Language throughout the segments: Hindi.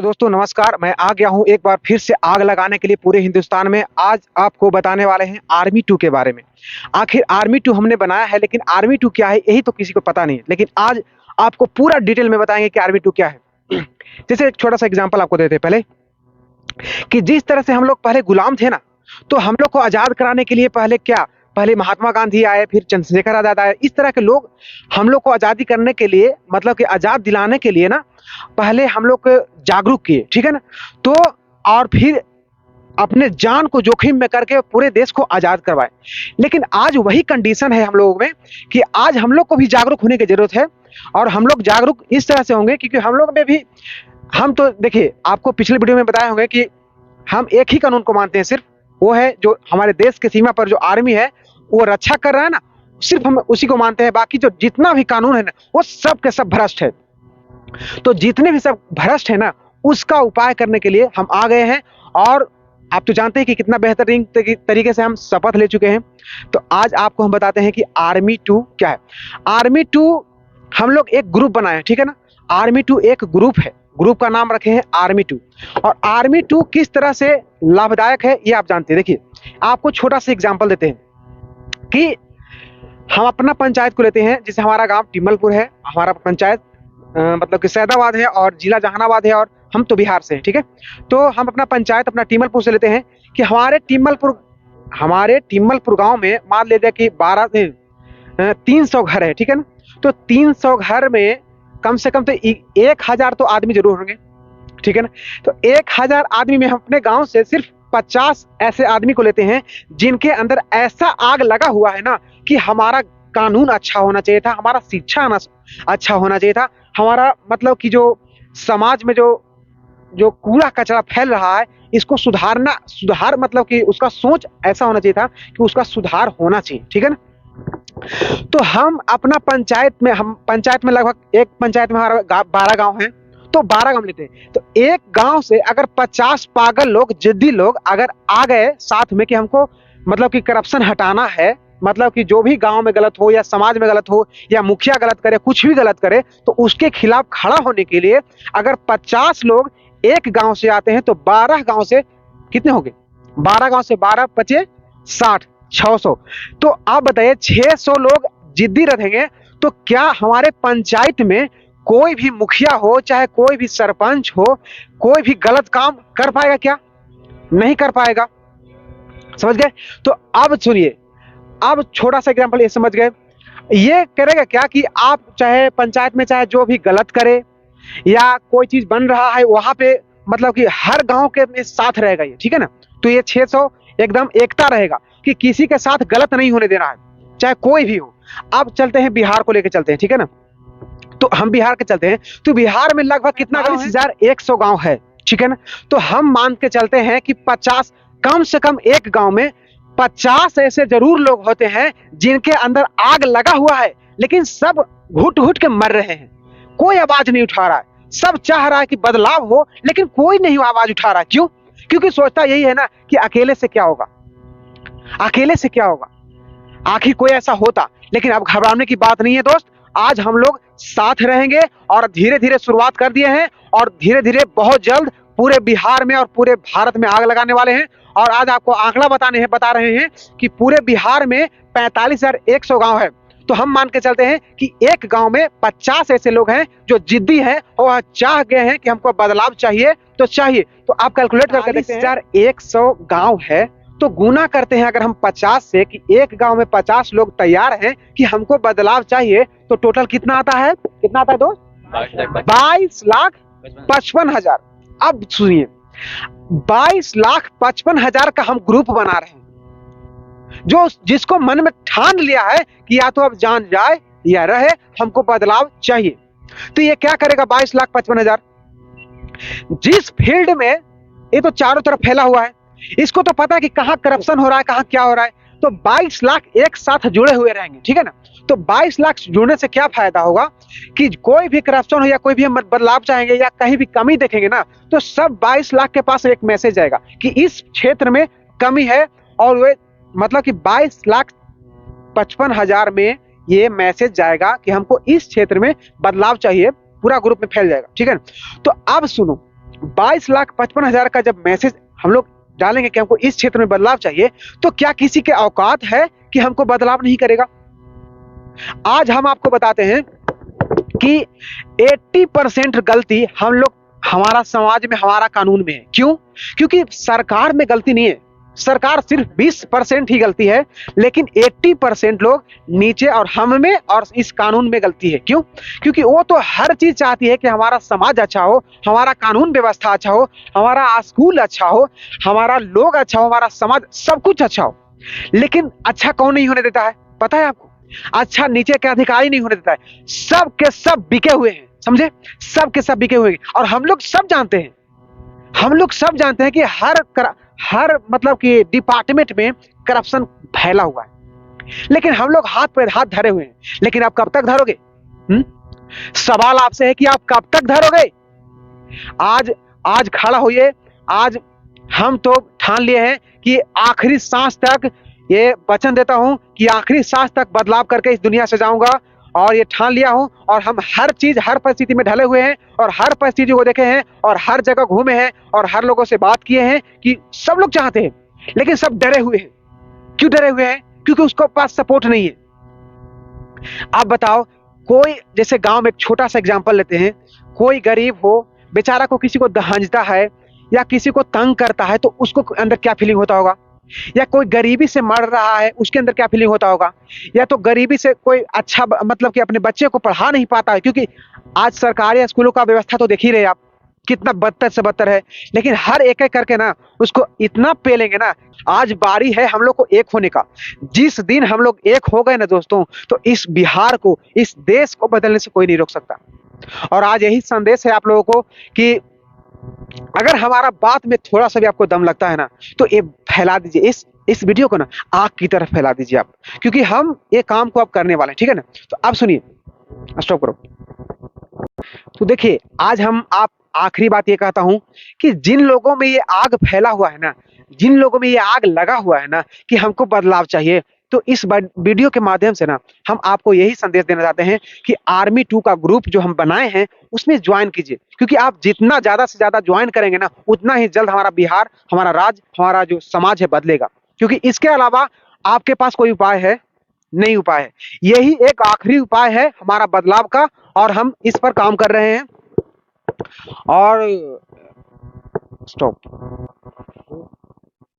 हेलो दोस्तों, नमस्कार। मैं आ गया हूं एक बार फिर से आग लगाने के लिए पूरे हिंदुस्तान में। आज आपको बताने वाले हैं आर्मी 2 के बारे में। आखिर आर्मी 2 हमने बनाया है, लेकिन आर्मी 2 क्या है यही तो किसी को पता नहीं है। लेकिन आज आपको पूरा डिटेल में बताएंगे कि आर्मी 2 क्या है। जैसे एक छोटा सा एग्जांपल आपको देते हैं पहले, कि जिस तरह से हम लोग पहले गुलाम थे ना, तो हम लोग को आज़ाद कराने के लिए पहले महात्मा गांधी आए, फिर चंद्रशेखर आज़ाद आए। इस तरह के लोग हम लोग को आज़ादी करने के लिए, मतलब कि आज़ाद दिलाने के लिए ना, पहले हम लोग को जागरूक किए, ठीक है ना। तो और फिर अपने जान को जोखिम में करके पूरे देश को आज़ाद करवाए। लेकिन आज वही कंडीशन है हम लोगों में कि आज हम लोग को भी जागरूक होने की ज़रूरत है। और हम लोग जागरूक इस तरह से होंगे क्योंकि हम लोग में भी, हम तो देखिए, आपको पिछले वीडियो में बताए होंगे कि हम एक ही कानून को मानते हैं सिर्फ, वो है जो हमारे देश की सीमा पर जो आर्मी है वो रक्षा कर रहा है ना, सिर्फ हम उसी को मानते हैं। बाकी जो जितना भी कानून है ना, वो सब के सब भ्रष्ट है। तो जितने भी सब भ्रष्ट है ना, उसका उपाय करने के लिए हम आ गए हैं। और आप तो जानते हैं कि कितना बेहतरीन तरीके से हम शपथ ले चुके हैं। तो आज आपको हम बताते हैं कि आर्मी 2 क्या है। आर्मी 2 हम लोग एक ग्रुप बनाए हैं, ठीक है ना। आर्मी 2 एक ग्रुप है, ग्रुप का नाम रखे हैं आर्मी 2। और आर्मी 2 किस तरह से लाभदायक है ये आप जानते हैं। देखिए, आपको छोटा सा एग्जाम्पल देते हैं कि हम अपना पंचायत को लेते हैं। जैसे हमारा गांव टिम्मलपुर है, हमारा पंचायत मतलब कि सैदाबाद है और जिला जहानाबाद है, और हम तो बिहार से हैं, ठीक है। तो हम अपना पंचायत अपना टिम्मलपुर से लेते हैं कि हमारे टिम्मलपुर गांव में मान लीजिए कि 300 घर है, ठीक है ना। तो 300 घर में कम से कम तो 1000 तो आदमी जरूर होंगे, ठीक है ना। तो 1000 आदमी में हम अपने गांव से सिर्फ 50 ऐसे आदमी को लेते हैं जिनके अंदर ऐसा आग लगा हुआ है ना कि हमारा कानून अच्छा होना चाहिए था, हमारा शिक्षा अच्छा होना चाहिए था, हमारा मतलब कि जो समाज में जो जो कूड़ा कचरा फैल रहा है इसको सुधार मतलब कि उसका सोच ऐसा होना चाहिए था कि उसका सुधार होना चाहिए, ठीक है ना। तो हम अपना पंचायत में लगभग, एक पंचायत में हमारा 12 गांव है, तो 12 गांव लेते हैं। तो एक गांव से अगर 50 पागल लोग, जिद्दी लोग अगर आ गए साथ में कि हमको मतलब कि करप्शन हटाना है, मतलब कि जो भी गांव में गलत हो या समाज में गलत हो या मुखिया गलत करे, कुछ भी गलत करे, तो उसके खिलाफ खड़ा होने के लिए अगर 50 लोग एक गांव से आते हैं तो 12 गांव से कितने हो गए? 12 गांव से 12 पचे 60, 600। तो आप बताइए, 600 लोग जिद्दी रहेंगे तो क्या हमारे पंचायत में कोई भी मुखिया हो, चाहे कोई भी सरपंच हो, कोई भी गलत काम कर पाएगा? क्या नहीं कर पाएगा। समझ गए? तो अब सुनिए, अब छोटा सा एग्जांपल ये समझ गए, ये करेगा क्या कि आप चाहे पंचायत में चाहे जो भी गलत करे या कोई चीज बन रहा है वहां पे, मतलब कि हर गांव के में साथ रहेगा ये, ठीक है ना। तो ये 600 एकदम एकता रहेगा कि किसी के साथ गलत नहीं होने देना है, चाहे कोई भी हो। अब चलते हैं बिहार को लेकर चलते हैं, ठीक है ना। तो हम बिहार के चलते हैं, तो बिहार में लगभग कितना 42,100 गांव है, ठीक है ना। तो हम मान के चलते हैं कि 50, कम से कम एक गांव में 50 ऐसे जरूर लोग होते हैं जिनके अंदर आग लगा हुआ है, लेकिन सब घुट घुट के मर रहे हैं, कोई आवाज नहीं उठा रहा है। सब चाह रहा है कि बदलाव हो, लेकिन कोई नहीं आवाज उठा रहा। क्यों? क्योंकि सोचता यही है ना कि अकेले से क्या होगा, अकेले से क्या होगा। आखिर कोई ऐसा होता, लेकिन अब घबराने की बात नहीं है दोस्त। आज हम लोग साथ रहेंगे और धीरे धीरे शुरुआत कर दिए हैं, और धीरे धीरे बहुत जल्द पूरे बिहार में और पूरे भारत में आग लगाने वाले हैं। और आज आपको आंकड़ा बता रहे हैं कि पूरे बिहार में 45,100 गांव है। तो हम मान के चलते हैं कि एक गांव में 50 ऐसे लोग हैं जो जिद्दी हैं और चाह गए हैं कि हमको बदलाव चाहिए तो चाहिए। तो आप कैलकुलेट करके देखते हैं, 45,100 गांव है तो गुना करते हैं अगर हम 50 से कि एक गांव में 50 लोग तैयार हैं कि हमको बदलाव चाहिए, तो टोटल कितना आता है? कितना आता है दोस्त? 22,55,000। अब सुनिए, 22,55,000 का हम ग्रुप बना रहे हैं, जो जिसको मन में ठान लिया है कि या तो अब जान जाए या रहे, हमको बदलाव चाहिए। तो ये क्या करेगा? 22,55,000 जिस फील्ड में, ये तो चारों तरफ फैला हुआ है, इसको तो पता है कि कहाँ करप्शन हो रहा है, कहाँ क्या हो रहा है। तो 22 लाख एक साथ जुड़े हुए रहेंगे, ठीक है ना। तो 22 लाख जुड़ने से क्या फायदा होगा कि कोई भी करप्शन हो या कोई भी हम बदलाव चाहेंगे या कहीं भी कमी देखेंगे ना, तो सब 22 लाख के पास एक मैसेज आएगा कि इस क्षेत्र में कमी है, और वे मतलब कि 22,55,000 में ये मैसेज जाएगा कि हमको इस क्षेत्र में बदलाव चाहिए, पूरा ग्रुप में फैल जाएगा, ठीक है। तो अब सुनो, 22,55,000 का जब मैसेज हम लोग डालेंगे कि हमको इस क्षेत्र में बदलाव चाहिए, तो क्या किसी के औकात है कि हमको बदलाव नहीं करेगा? आज हम आपको बताते हैं कि 80% गलती हम लोग, हमारा समाज में, हमारा कानून में है। क्यों? क्योंकि सरकार में गलती नहीं है, सरकार सिर्फ 20% ही गलती है, लेकिन 80% लोग नीचे और हम में और इस कानून में गलती है। क्यों? क्योंकि वो तो हर चीज चाहती है कि हमारा समाज अच्छा हो, हमारा कानून व्यवस्था अच्छा हो, हमारा स्कूल अच्छा हो, हमारा लोग अच्छा हो, हमारा समाज, सब कुछ अच्छा हो। लेकिन अच्छा कौन नहीं होने देता है, पता है आपको? अच्छा नीचे के अधिकारी नहीं होने देता है। सब के सब बिके हुए हैं, समझे? सब के सब बिके हुए हैं। और हम लोग सब जानते हैं, हम लोग सब जानते हैं कि हर मतलब कि डिपार्टमेंट में करप्शन फैला हुआ है, लेकिन हम लोग हाथ पे हाथ धरे हुए हैं। लेकिन आप कब तक धरोगे? सवाल आपसे है कि आप कब तक धरोगे? आज आज खड़ा होइए। आज हम तो ठान लिए हैं कि आखिरी सांस तक, ये वचन देता हूं कि आखिरी सांस तक बदलाव करके इस दुनिया से जाऊंगा, और ये ठान लिया हूं। और हम हर चीज, हर परिस्थिति में ढले हुए हैं, और हर परिस्थिति को देखे हैं, और हर जगह घूमे हैं, और हर लोगों से बात किए हैं कि सब लोग चाहते हैं, लेकिन सब डरे हुए हैं। क्यों डरे हुए हैं? क्योंकि उसके पास सपोर्ट नहीं है। आप बताओ, कोई जैसे गांव में एक छोटा सा एग्जांपल लेते हैं, कोई गरीब हो, बेचारा को किसी को दहंजता है या किसी को तंग करता है, तो उसको अंदर क्या फीलिंग होता होगा? या कोई गरीबी से मर रहा है, उसके अंदर क्या फीलिंग होता होगा? या तो गरीबी से कोई अच्छा मतलब कि अपने बच्चे को पढ़ा नहीं पाता है, क्योंकि आज सरकारी स्कूलों का व्यवस्था तो देख ही रहे आप, कितना बदतर से बदतर है। लेकिन हर एक एक करके ना उसको इतना पेलेंगे ना। आज बारी है हम लोग को एक होने का। जिस दिन हम लोग एक हो गए ना दोस्तों, तो इस बिहार को, इस देश को बदलने से कोई नहीं रोक सकता। और आज यही संदेश है आप लोगों को कि अगर हमारा बात में थोड़ा सा भी आपको दम लगता है ना, तो ये फैला दीजिए, इस वीडियो को ना आग की तरफ फैला दीजिए आप, क्योंकि हम ये काम को अब करने वाले हैं, ठीक है ना? तो अब सुनिए, स्टॉप करो। तो देखिए, आज हम आप आखिरी बात ये कहता हूं कि जिन लोगों में ये आग फैला हुआ है ना, जिन लोगों में ये आग लगा हुआ है ना कि हमको बदलाव चाहिए, तो इस वीडियो के माध्यम से ना हम आपको यही संदेश देना चाहते हैं कि आर्मी 2 का ग्रुप जो हम बनाए हैं उसमें ज्वाइन कीजिए। क्योंकि आप जितना ज्यादा से ज्यादा ज्वाइन करेंगे ना, उतना ही जल्द हमारा बिहार, हमारा राज्य, हमारा जो समाज है बदलेगा। क्योंकि इसके अलावा आपके पास कोई उपाय है? नहीं उपाय है। यही एक आखिरी उपाय है हमारा बदलाव का, और हम इस पर काम कर रहे हैं। और स्टॉप,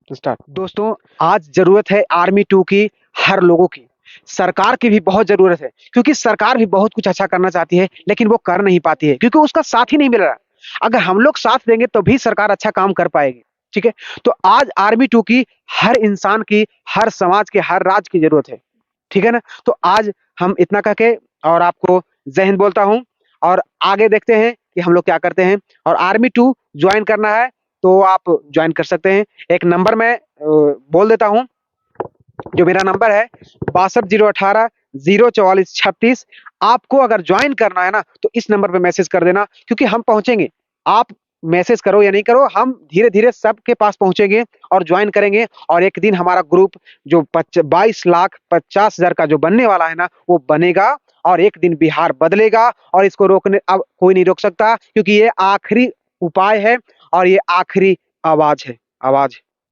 स्टार्ट। दोस्तों, आज जरूरत है आर्मी 2 की, हर लोगों की। सरकार की भी बहुत जरूरत है, क्योंकि सरकार भी बहुत कुछ अच्छा करना चाहती है, लेकिन वो कर नहीं पाती है, क्योंकि उसका साथ ही नहीं मिल रहा। अगर हम लोग साथ देंगे तो भी सरकार अच्छा काम कर पाएगी, ठीक है? तो आज आर्मी 2 की हर इंसान की, हर समाज के, हर राज्य की जरूरत है, ठीक है ना? तो आज हम इतना कह के और आपको जय हिंद बोलता हूं, और आगे देखते हैं कि हम लोग क्या करते हैं। और आर्मी 2 ज्वाइन करना है तो आप ज्वाइन कर सकते हैं। एक नंबर मैं बोल देता हूं, जो मेरा नंबर है 62 018 044 36। आपको अगर ज्वाइन करना है ना, तो इस नंबर पे मैसेज कर देना, क्योंकि हम पहुंचेंगे। आप मैसेज करो या नहीं करो, हम धीरे धीरे सबके पास पहुंचेंगे और ज्वाइन करेंगे। और एक दिन हमारा ग्रुप जो 22,50,000 का जो बनने वाला है ना, वो बनेगा, और एक दिन बिहार बदलेगा। और इसको रोकने अब कोई नहीं रोक सकता, क्योंकि ये आखिरी उपाय है और ये आखिरी आवाज है, आवाज।